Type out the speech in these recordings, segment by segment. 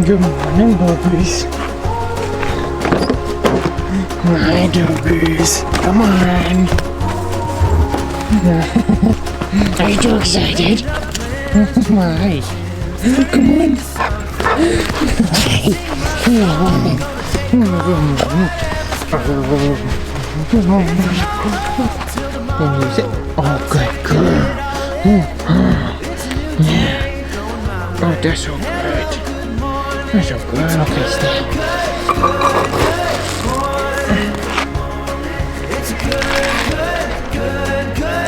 Good morning, puppies. Hi, doggies. Come on. Are you too excited? Why? Come on. And use it. Oh, good girl. Yeah. Oh, they're so good. They're so good. Okay, stay.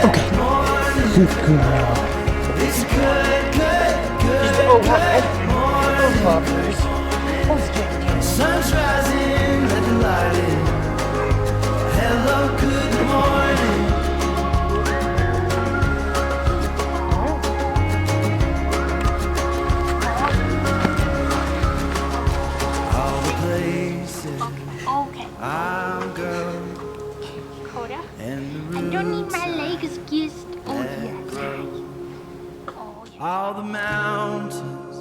Okay. Good girl. Oh, what? Oh, lovers. Sun's rising, let the light in. Hello, good morning. All the places I'm going. Koda, I don't need my legs kissed. Oh, yes. Oh, yes. All the mountains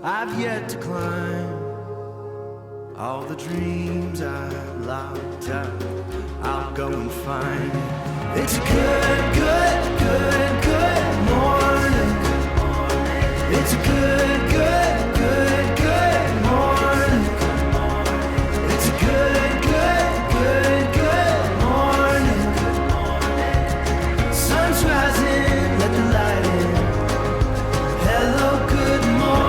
I've yet to climb. All the dreams I've locked out, I'll go and find it. It's a good, good, good, good morning. It's a good, good, good, good morning. It's a good, good, good, good morning. Sun's rising, let the light in. Hello, good morning.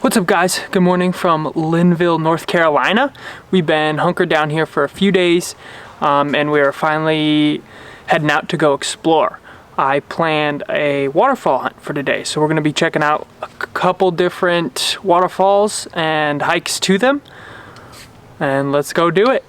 What's up, guys? Good morning from Lineville, North Carolina. We've been hunkered down here for a few days and we're finally heading out to go explore. I planned a waterfall hunt for today, so we're going to be checking out a couple different waterfalls and hikes to them, and let's go do it.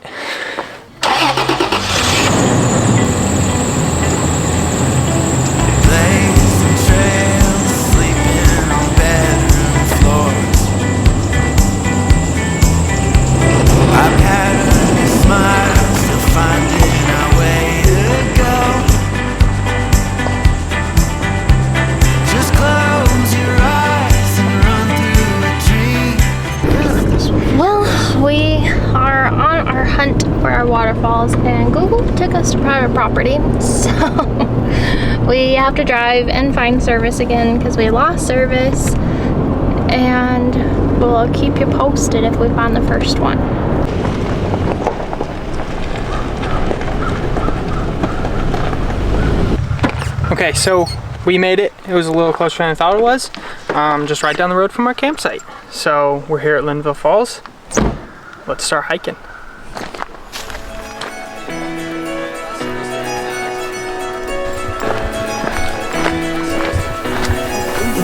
For our waterfalls, and Google took us to private property, so we have to drive and find service again because we lost service, and we'll keep you posted if we find the first one. Okay, so we made it. It was a little closer than I thought it was. Just right down the road from our campsite. So we're here at Lineville Falls. Let's start hiking.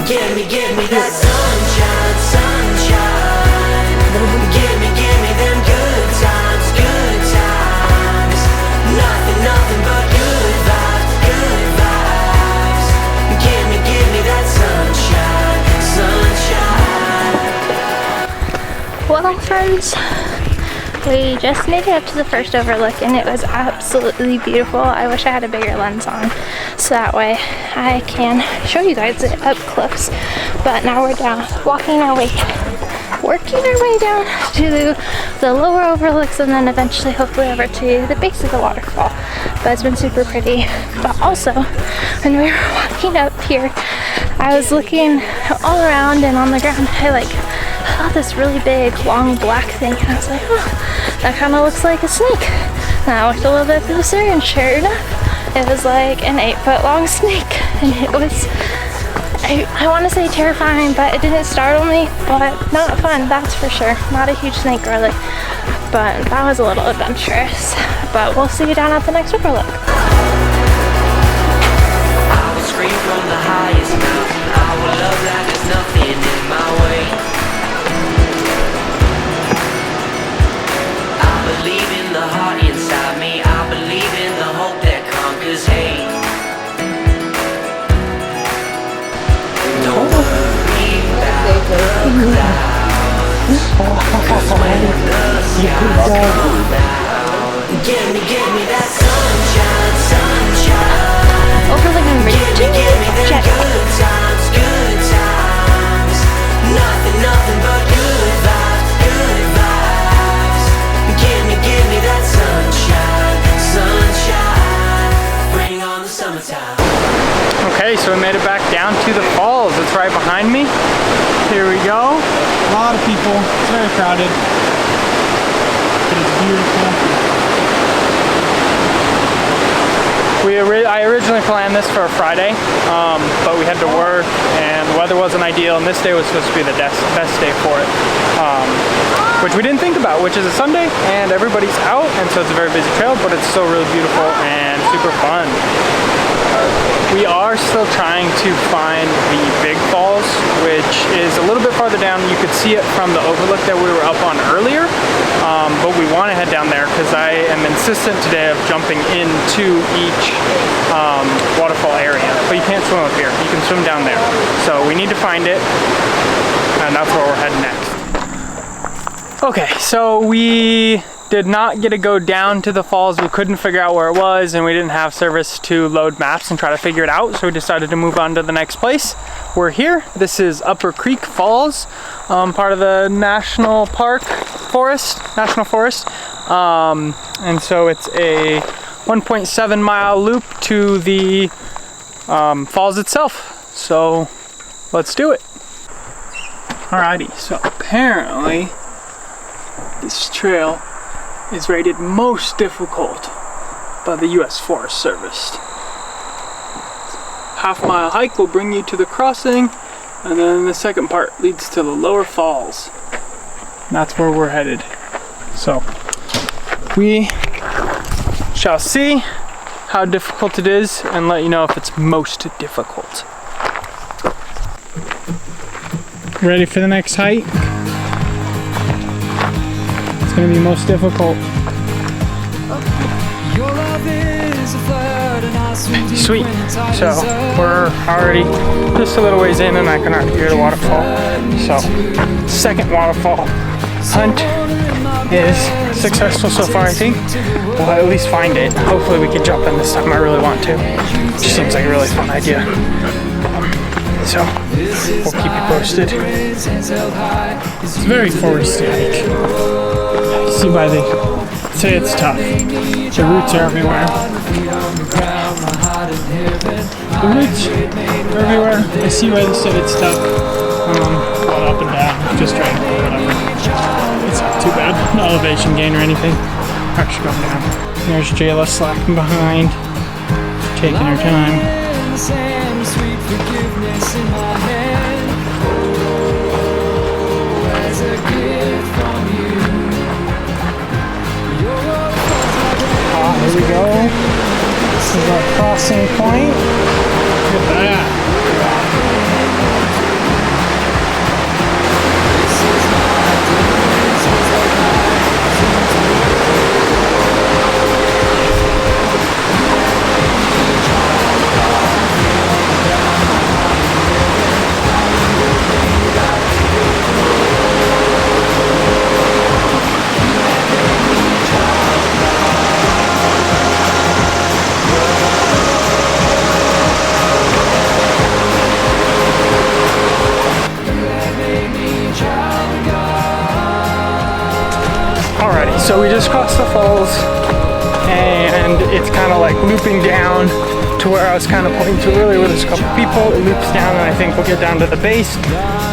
Give me that sunshine, sunshine. Give me them good times, good times. Nothing but good vibes, good vibes. Give me that sunshine, sunshine. Well, friends, we just made it up to the first overlook and it was absolutely beautiful. I wish I had a bigger lens on so that way I can show you guys it up close. But now we're down, working our way down to the lower overlooks and then eventually hopefully over to the base of the waterfall. But it's been super pretty. But also, when we were walking up here, I was looking all around and on the ground. I saw this really big, long black thing and I was like, oh, that kind of looks like a snake. And I looked a little bit closer, and sure enough, it was like an 8-foot long snake. And it was, I want to say terrifying, but it didn't startle me, but not fun, that's for sure. Not a huge snake really, but that was a little adventurous. But we'll see you down at the next overlook. I will scream from the highest mountain. I will love like there's nothing in my way. I believe in the heart inside me. I believe in the hope that conquers hate. Don't worry about the clouds, 'cause when the skies come out, give me that sunshine, sunshine. Overlook and Give me them good times, good times. Nothing but good vibes, good vibes. Give me that sunshine, sunshine. Bring on the summertime. Okay, so we made it back down to the falls. It's right behind me. Here we go. A lot of people. It's very crowded, but it's beautiful. I originally planned this for a Friday, but we had to work and the weather wasn't ideal, and this day was supposed to be the best day for it, which we didn't think about, which is a Sunday and everybody's out, and so it's a very busy trail, but it's still really beautiful and super fun. We are still trying to find the big falls, which is a little bit farther down. You could see it from the overlook that we were up on earlier, but we want to head down there because I am insistent today of jumping into each waterfall area. But you can't swim up here, you can swim down there. So we need to find it, and that's where we're heading next. Okay, so we did not get to go down to the falls. We couldn't figure out where it was, and we didn't have service to load maps and try to figure it out, so we decided to move on to the next place. We're here. This is Upper Creek Falls, part of the National Forest. And so it's a 1.7 mile loop to the falls itself. So let's do it. Alrighty, so apparently this trail is rated most difficult by the U.S. Forest Service. Half-mile hike will bring you to the crossing, and then the second part leads to the lower falls. And that's where we're headed. So we shall see how difficult it is and let you know if it's most difficult. Ready for the next hike? It's going to be most difficult. Sweet. So we're already just a little ways in, and I can already hear the waterfall. So second waterfall hunt is successful so far, I think. We'll at least find it. Hopefully we can jump in this time. I really want to. It just seems like a really fun idea. So we'll keep you posted. It's a very foresty hike. You see why they say it's tough. The roots are everywhere. The roots are everywhere. I see why they said it's tough. Well, up and down, just right, whatever. It's not too bad. No elevation gain or anything. Actually going down. There's Jayla slacking behind, taking her time. Here we go. This is our crossing point. Look at that. So we just crossed the falls, and it's kind of like looping down to where I was kind of pointing to earlier, where there's a couple people. It loops down, and I think we'll get down to the base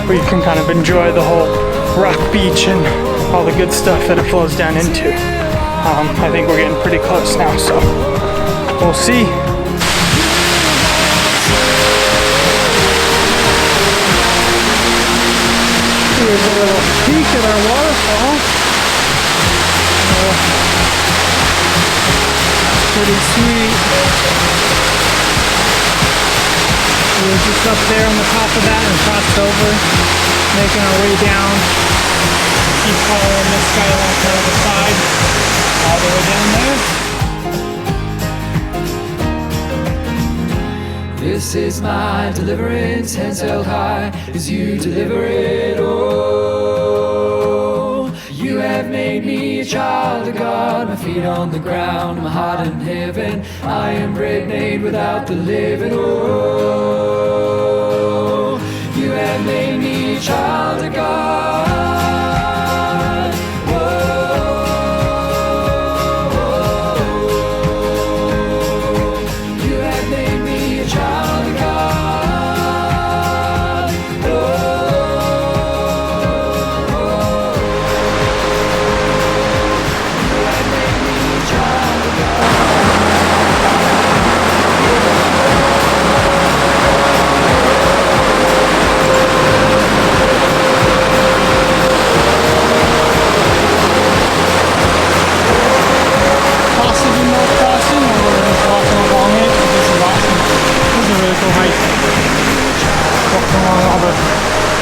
where you can kind of enjoy the whole rock beach and all the good stuff that it flows down into. I think we're getting pretty close now, so we'll see. Here's a little peek at our waterfall. Pretty sweet. We were just up there on the top of that and crossed over, making our way down. Keep following this skyline kind of the side, all the way down there. This is my deliverance, hands held high as you deliver it. Oh, you have made me a child of God, my feet on the ground, my heart in heaven. I am bread made without the living. Oh, you have made me a child of God.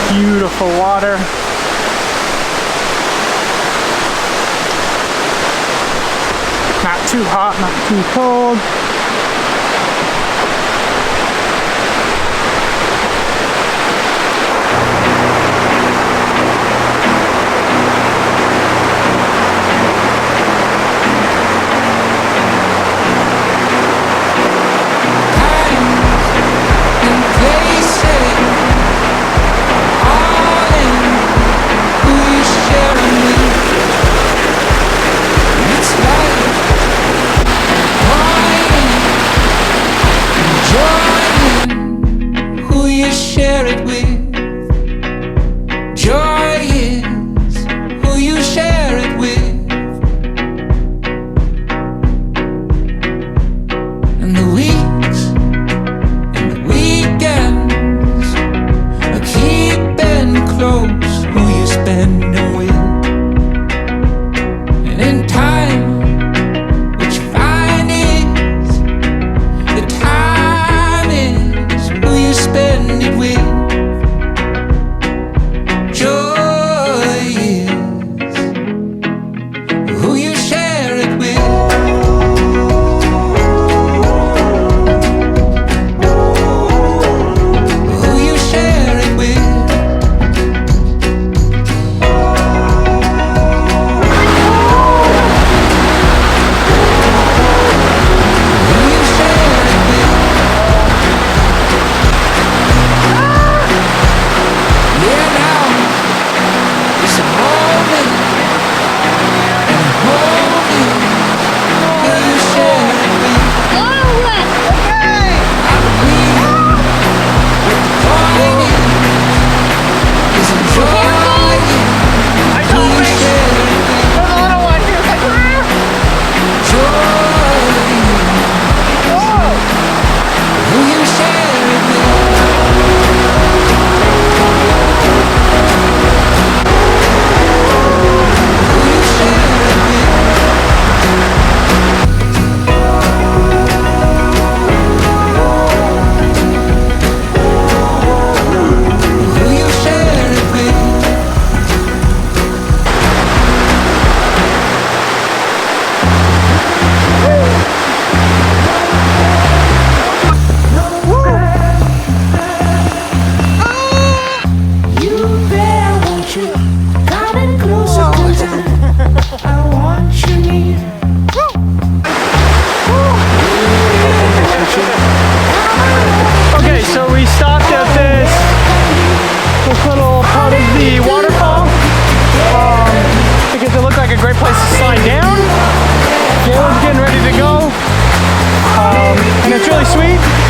Beautiful water. Not too hot, not too cold.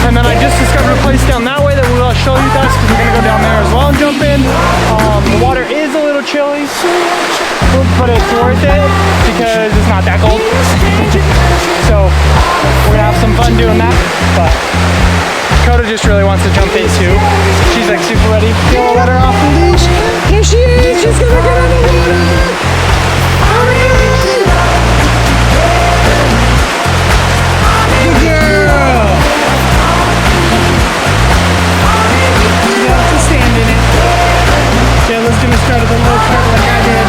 And then I just discovered a place down that way that we'll show you guys because we're going to go down there as well and jump in. The water is a little chilly. but it's worth it because it's not that cold. So we're gonna have some fun doing that. But Koda just really wants to jump in too. She's like super ready. Feel the water off the leash. Here she is. She's gonna get on the water. Good girl. She got to stand in it. Yeah, let's gonna start at the low part like I did.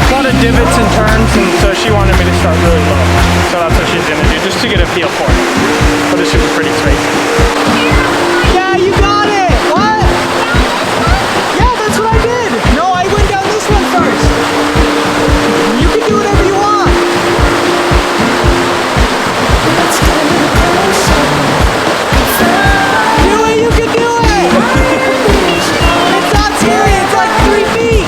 A lot of divots and turns, and so she wanted me to start really low. So that's what she's gonna do, just to get a feel for it. But this should be pretty sweet. Yeah, you got it! What? Yeah, that's what I did! No, I went down this one first. You can do whatever you want. Do it, you can do it! It's not scary, it's like 3 feet!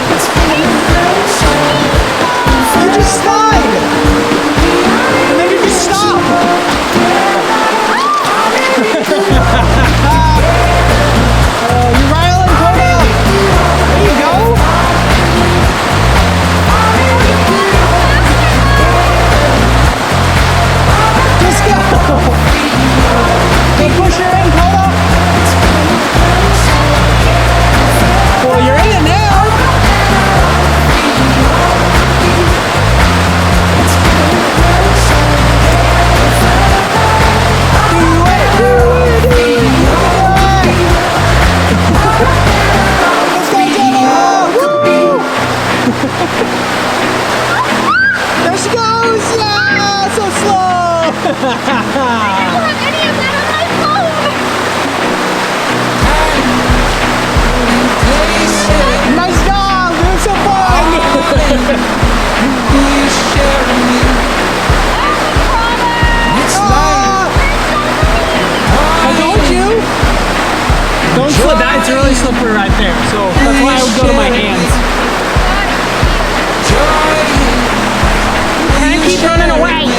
You just slide! And then you just stop! You're riling, Koda! There you go! Just go! Don't push her in, Koda! Well, you're in it now! There she goes! Yeah! So slow! Nice job! You're so fun! I told you! Don't slip that, it's really slippery right there, so that's why I would go to my hands. Keep running away!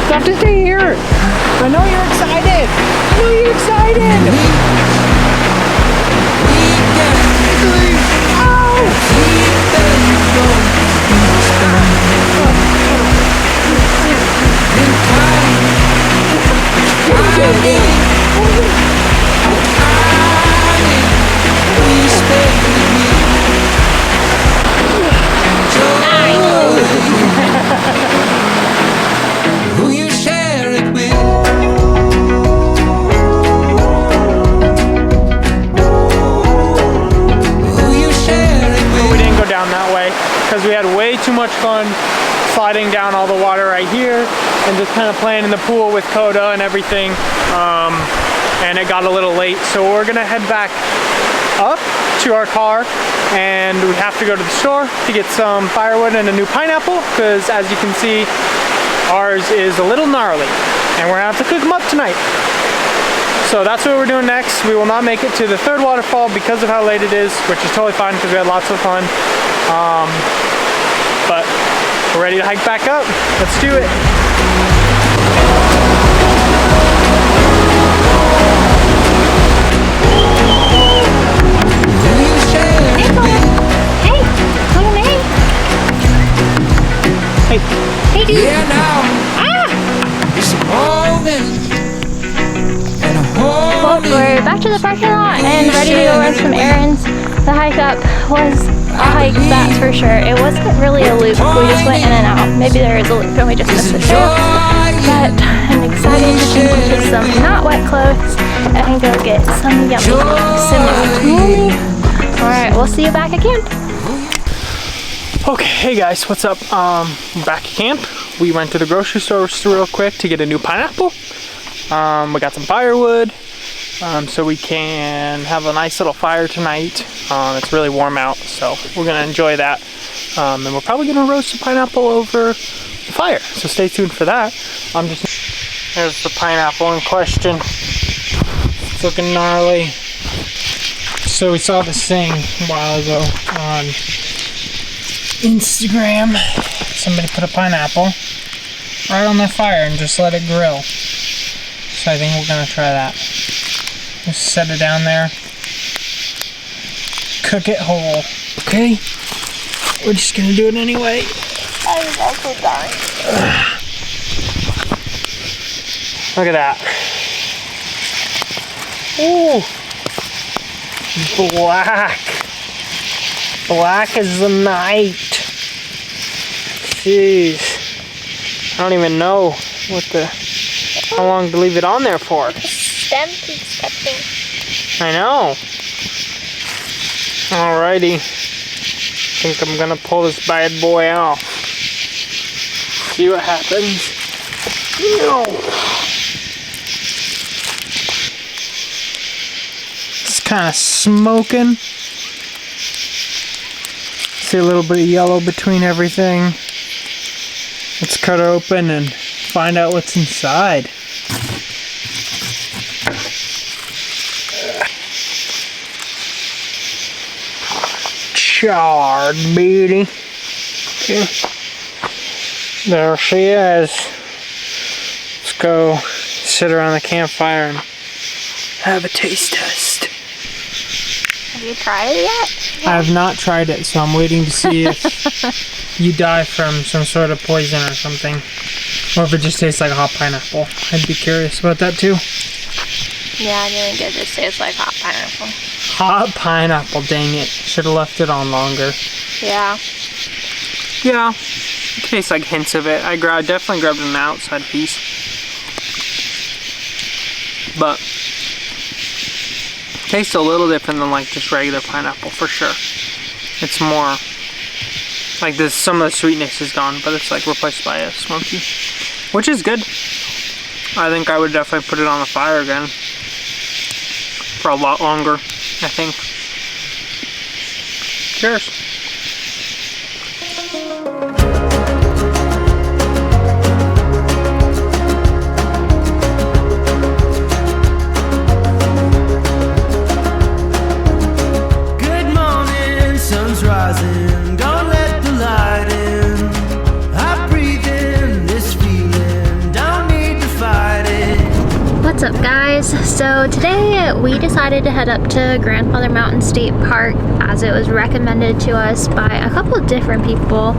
Stop to stay here! I know you're excited! I know you're excited! Who you share it with? Who you share it with? We didn't go down that way because we had way too much fun sliding down all the water right here and just kind of playing in the pool with Koda and everything. And it got a little late, so we're gonna head back up to our car, and we have to go to the store to get some firewood and a new pineapple because, as you can see, ours is a little gnarly and we're gonna have to cook them up tonight. So that's what we're doing next. We will not make it to the third waterfall because of how late it is, which is totally fine because we had lots of fun. But we're ready to hike back up. Let's do it. Hey. Hey, dude. Yeah, now it's holding and Well, we're back to the parking lot and ready to go run some errands. The hike up was a hike, that's for sure. It wasn't really a loop. We just went in and out. Maybe there is a loop and we just missed the trail. But I'm excited to change into some not wet clothes and go get some yummy cinnamon. Alright, we'll see you back at camp. Okay, hey guys, what's up? Back at camp. We went to the grocery store real quick to get a new pineapple. We got some firewood, so we can have a nice little fire tonight. It's really warm out, so we're gonna enjoy that. And we're probably gonna roast the pineapple over the fire, so stay tuned for that. There's the pineapple in question. It's looking gnarly. So we saw this thing a while ago on Instagram. Somebody put a pineapple right on their fire and just let it grill. So I think we're gonna try that. Just set it down there. Cook it whole. Okay? we're just gonna do it anyway. I was also dying. Look at that. Ooh. Black. Black as the night. Jeez. I don't even know how long to leave it on there for. The stem keeps touching. I know. Alrighty. I think I'm gonna pull this bad boy off. See what happens. No. It's kind of smoking. See a little bit of yellow between everything. Let's cut it open and find out what's inside. Charred beauty. Okay. There she is. Let's go sit around the campfire and have a taste test. Have you tried it yet? I have not tried it, so I'm waiting to see if you die from some sort of poison or something. Or if it just tastes like a hot pineapple. I'd be curious about that too. Yeah, I think it just tastes like hot pineapple. Hot pineapple, dang it. Should have left it on longer. Yeah. Yeah, it tastes like hints of it. I definitely grabbed an outside piece. But tastes a little different than like just regular pineapple for sure. It's more like this, some of the sweetness is gone, but it's like replaced by a smoky, which is good. I think I would definitely put it on the fire again for a lot longer, I think. Cheers. Rising, don't let the light in. I breathe in this feeling, don't need to fight it. What's up, guys? So today we decided to head up to Grandfather Mountain State Park as it was recommended to us by a couple of different people,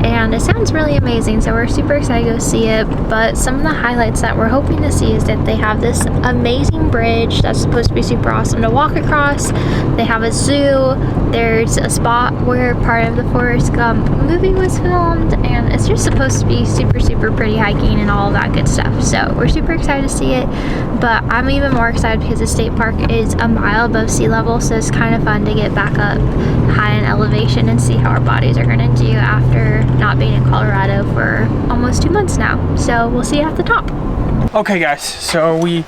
and it sounds really amazing, so we're super excited to go see it. But some of the highlights that we're hoping to see is that they have this amazing bridge that's supposed to be super awesome to walk across. They have a zoo. There's a spot where part of the Forrest Gump movie was filmed, and it's just supposed to be super, super pretty hiking and all of that good stuff. So we're super excited to see it, but I'm even more excited because the state park is a mile above sea level, so it's kind of fun to get back up high in elevation and see how our bodies are going to do after not being in Colorado for almost 2 months now. So we'll see you at the top. Okay guys, so we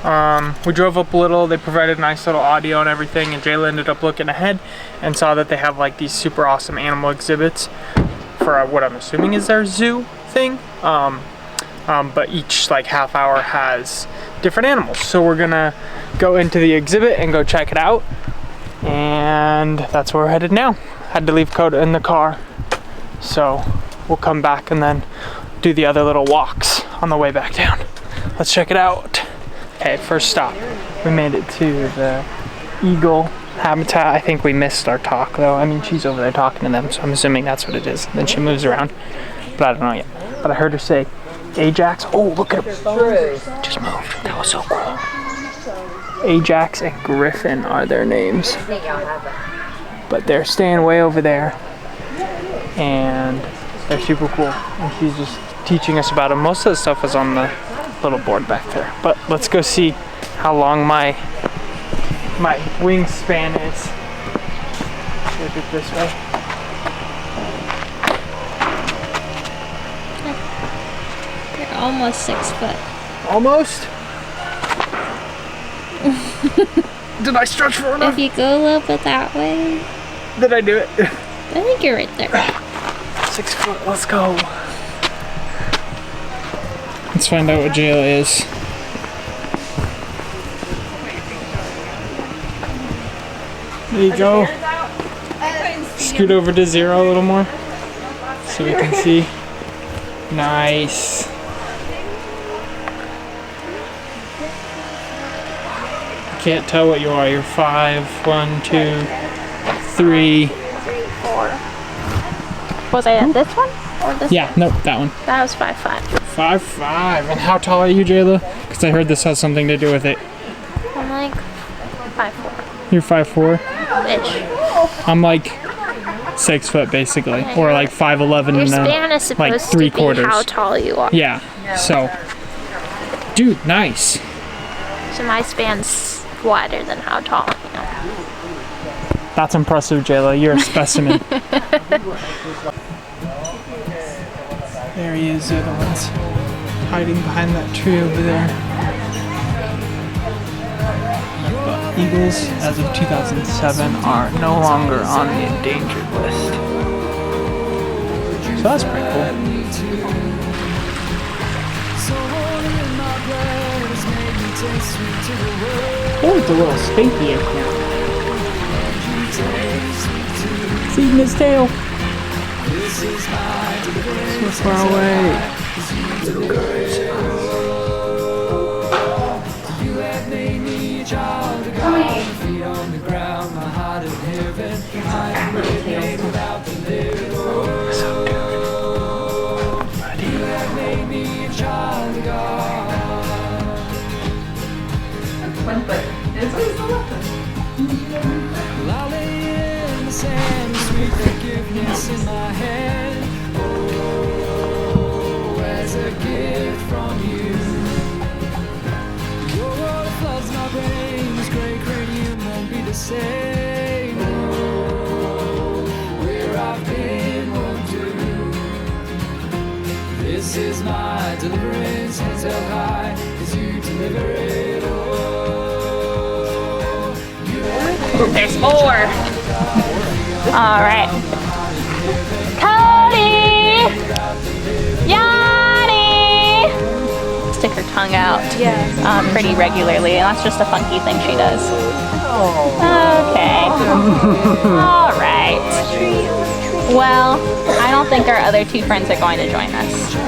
drove up a little. They provided nice little audio and everything, and Jayla ended up looking ahead and saw that they have like these super awesome animal exhibits for what I'm assuming is their zoo thing. But each like half hour has different animals. So we're gonna go into the exhibit and go check it out. And that's where we're headed now. Had to leave Coda in the car. So we'll come back and then do the other little walks on the way back down. Let's check it out. Okay, first stop. We made it to the eagle habitat. I think we missed our talk though. I mean, she's over there talking to them, so I'm assuming that's what it is. Then she moves around, but I don't know yet. But I heard her say Ajax. Oh, look at him. Just moved. That was so cool. Ajax and Griffin are their names. But they're staying way over there. And they're super cool. And she's just teaching us about them. Most of the stuff was on the little board back there. But let's go see how long my wingspan is. Look it this way. You're almost 6 foot. Almost? Did I stretch for enough? If you go a little bit that way, Did I do it? I think you're right there. 6 foot, let's go. Let's find out what jail is. There you go. Scoot over to 0 a little more so we can see. Nice. Can't tell what you are. You're 5, 1, 2, 3, 4. Was I at this one or this? Yeah, nope, that one. That was 5'5". 5'5". And how tall are you, Jayla? Because I heard this has something to do with it. I'm like 5'4". You're 5'4"? Ish. I'm like 6 foot basically, or like 5'11". Your span is supposed like to be 3/4. how tall you are. Yeah. So, dude, nice. So my span's wider than how tall I am. That's impressive, Jayla. You're a specimen. There he is, the other one's hiding behind that tree over there. But eagles, as of 2007, are no longer on the endangered list. So that's pretty cool. Oh, it's a little stinky in here. It's eating his tail. So far away. Little guys. In my hand, oh, as a gift from you. Your water floods my brain, this great cranium won't be the same. Oh, where I've been won't do. This is my deliverance, hands held high as you deliver it. Oh, There's more. All right. Cody! Yanni! Stick her tongue out pretty regularly, and that's just a funky thing she does. Okay. All right. Well, I don't think our other two friends are going to join us. So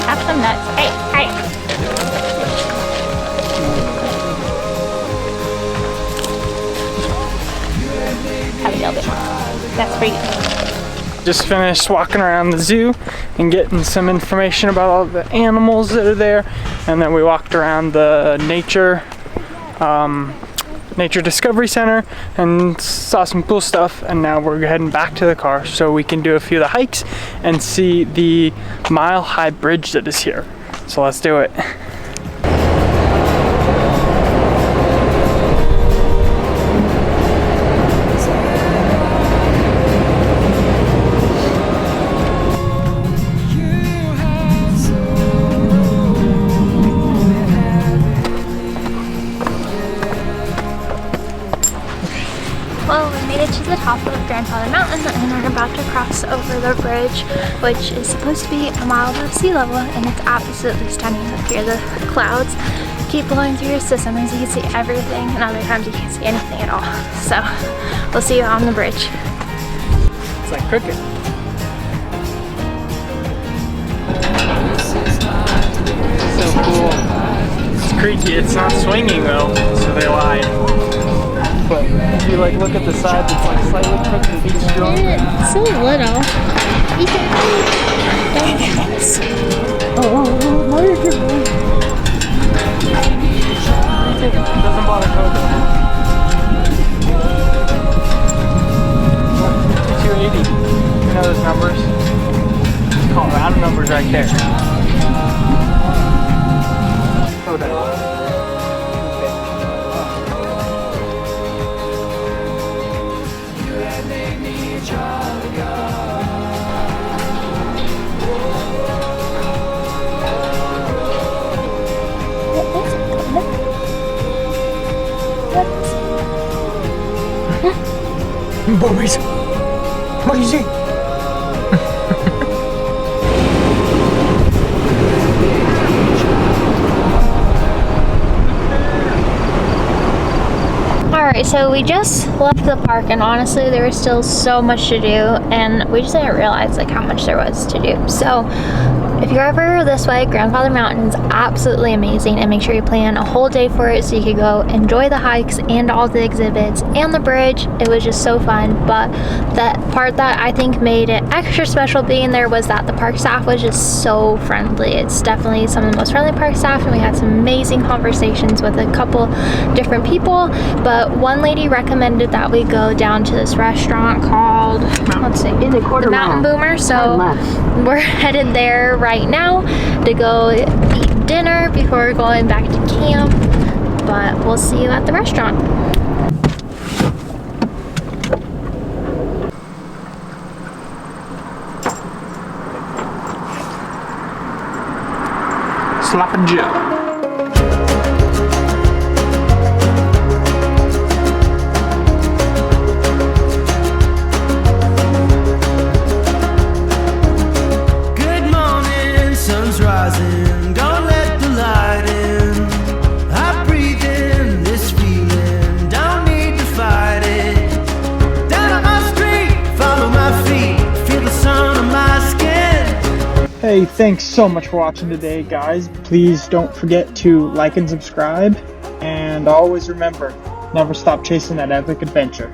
have some nuts. Hey, hey! Have a little bit more. That's for you. Just finished walking around the zoo and getting some information about all the animals that are there, and then we walked around the nature discovery center and saw some cool stuff, and now we're heading back to the car so we can do a few of the hikes and see the mile-high bridge that is here. So let's do it. Well, we made it to the top of Grandfather Mountain, and we're about to cross over the bridge, which is supposed to be a mile above sea level, and it's absolutely stunning up here. The clouds keep blowing through your system, and you can see everything, and other times you can't see anything at all. So, we'll see you on the bridge. It's like cricket. So cool. It's creaky. It's not swinging though, so they lied. But if you like look at the side, it's like slightly crooked, it's stronger. It's so little. You can It doesn't bother Coda. 280. You know those numbers? It's called round numbers right there. Coda. Boys, what do you see? Alright, so we just left the park, and honestly there was still so much to do, and we just didn't realize like how much there was to do. So If you're ever this way, Grandfather Mountain is absolutely amazing, and make sure you plan a whole day for it so you could go enjoy the hikes and all the exhibits and the bridge. It was just so fun. But the part that I think made it extra special being there was that the park staff was just so friendly. It's definitely some of the most friendly park staff, and we had some amazing conversations with a couple different people. But one lady recommended that we go down to this restaurant called, let's see, the Mountain Boomer. So we're headed there right now to go eat dinner before going back to camp. But we'll see you at the restaurant. Sloppy Joe. Rising, don't let the light in. I breathe in this feeling, don't need to fight it. Down on my street, follow my feet, feel the sun on my skin. Hey, thanks so much for watching today, guys. Please don't forget to like and subscribe, and always remember, never stop chasing that epic adventure.